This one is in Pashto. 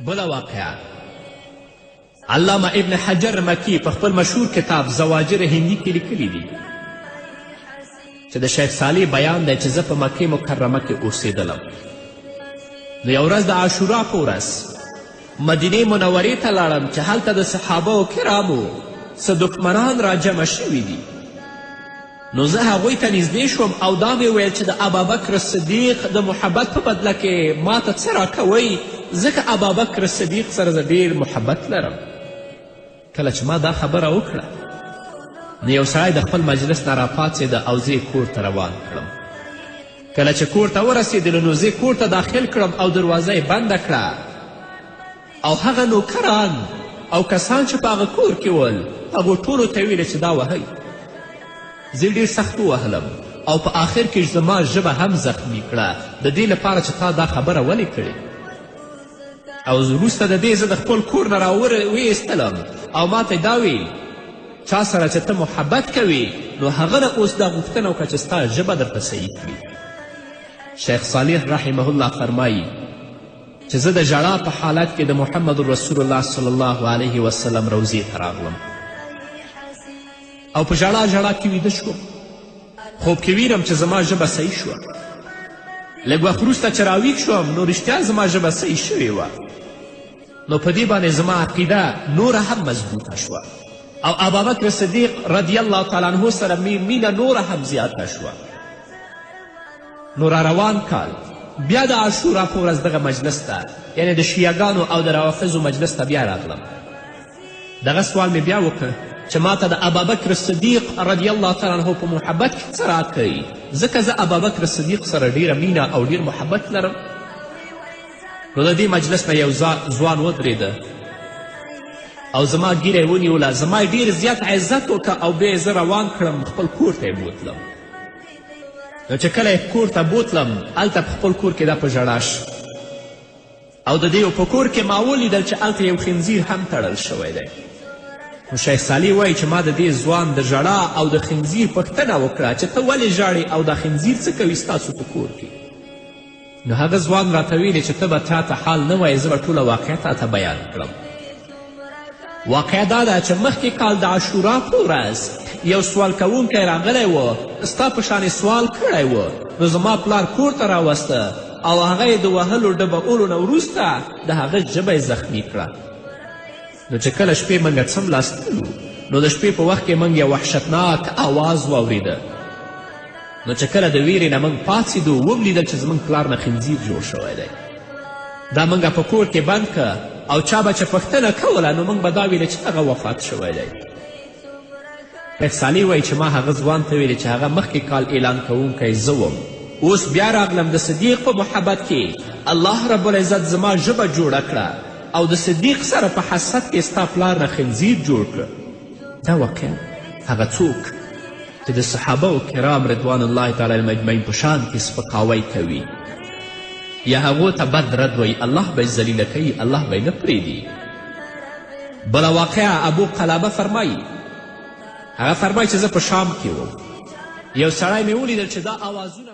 بله واقعه علامه ابن حجر مکی په خپل مشهور کتاب زواجر هندي کې لیکلی دي چې د شیخ صالح بیان دی چې زه په مکې مکرمه کې اوسېدلم نو یو ورځ د عاشورا په ورځ مدینې منورې ته لاړم چې هلته د صحابه کرامو څه دښمنان راجمع شوي دي نو زه هغوی ته نږدې شوم او دا مې ویل چې د ابابکر صدیق د محبت په بدله کې ما ته څه راکوئ ځکه ابابکر صدیق سره زه ډېر محبت لرم کله چې ما دا خبره وکړه نو یو سړی د خپل مجلس نه راپاڅېده او زه کور ته روان کړم کله چې کور ته ورسېدلو نو زه کور ته داخل کړم او دروازه یې بنده کړه او هغه نوکران او کسان چې په هغه کور کې ول هغو ټولو ته ویلې چې دا وهئ زه ډېر سخت ووهلم او په آخر کې زما ژبه هم زخمی کړه د دې لپاره چې تا دا خبره ولې کړې او وروسته د دې زه د خپل کور نه راویستلم او ما ته دا ویل چا سره چې ته محبت کوي نو هغه نه اوس دا غوښتنه وکړه چې ستا ژبه درته صحیح کړي شیخ صالح رحمه الله فرمایي چې زه د ژړا په حالت کې د محمد رسول الله صلی الله علیه وسلم روضې ته راغلم او په ژړا ژړا کې ویده شوم خوب کې ویرم چې زما ژبه صحیح شوه لږ وخت وروسته چې راویښ شوم نو رښتیا زما ژبه صحیح شوې وه نو په دې باندې زما عقیده نوره هم مضبوطه شوه او ابابکر صدیق رضی الله تعالی عنه سره مینه نوره هم زیاته شوه نو را روان کال بیا د عاشورا په ورځ دغه مجلس ته یعنې د شیعګانو او د روافظو مجلس ته بیا راغلم دغه سوال مې بیا وکړ چې ما ته د ابابکر صدیق رضی الله تعالی عنه په محبت کې څه راکوي ځکه زه ابابکر صدیق سره ډیره مینه او ډیر محبت لرم نو د دې مجلس نه یو ځوان ودرېده او زما ږیره یې ونیوله زما یې ډېر زیات عزت وکړه او بیا یې زه روان کړم خپل کور ته یې بوتلم نو چې کله یې کور ته بوتلم هلته په خپل کور کې دا په ژړا او د دې په کور کې ما ولیدل چې هلته یو خنزیر هم تړل شوی دی نو شیخ صالح وایي چې ما د دې ځوان د ژړا او د خنزیر پوښتنه وکړه چې ته ولې ژاړې او دا خنزیر څه کوي ستاسو په کور کې نو هغه ځوان راته ویلې چې ته به چاته حال نه وایې زه به ټوله واقعه تاته بیان کړم واقعه دا ده چې مخکې کال د عاشورا په ورځ یو سوال کوونکی راغلی و ستا په شانې سوال کړی و نو زما پلار کور ته راوسته او هغه یې د وهلو ډبولو نه وروسته د هغه ژبه یې زخمی کړه نو چې کله شپې موږ څملاستلو نو د شپې په وخت کې موږ یو وحشتناک آواز واورېده نو چې کله د ویرې نه موږ پاڅېدو ولیدل چې زموږ پلار نه خنزیر جوړ شوی دی دا موږ په کور کې بند که او چا به چې پوښتنه کوله نو موږ به دا ویله چې هغه وفات شوی دی شیخ صالح وایي چې ما هغه ځوان ته ویلې چې هغه مخکې کال اعلان کوونکی زه وم اوس بیا راغلم د صدیق په محبت کې الله رب العزت زما ژبه جوړه کړه او د صدیق سره په حسد کې ستا پلار نه خنزیر جوړ کړه دا واقعا هغه څوک چې د صحابه کرام رضوان الله تعالی المجمعین په شان کې سپکاوی کوي یا هغو ته بد رد وایي الله به یې ذلیله کوي الله به یې نه پرېږدي بله واقعه ابو قلابه فرمایي هغه فرمایي چې زه په شام کې وم یو سړی مې ولیدل چې دا آوازونه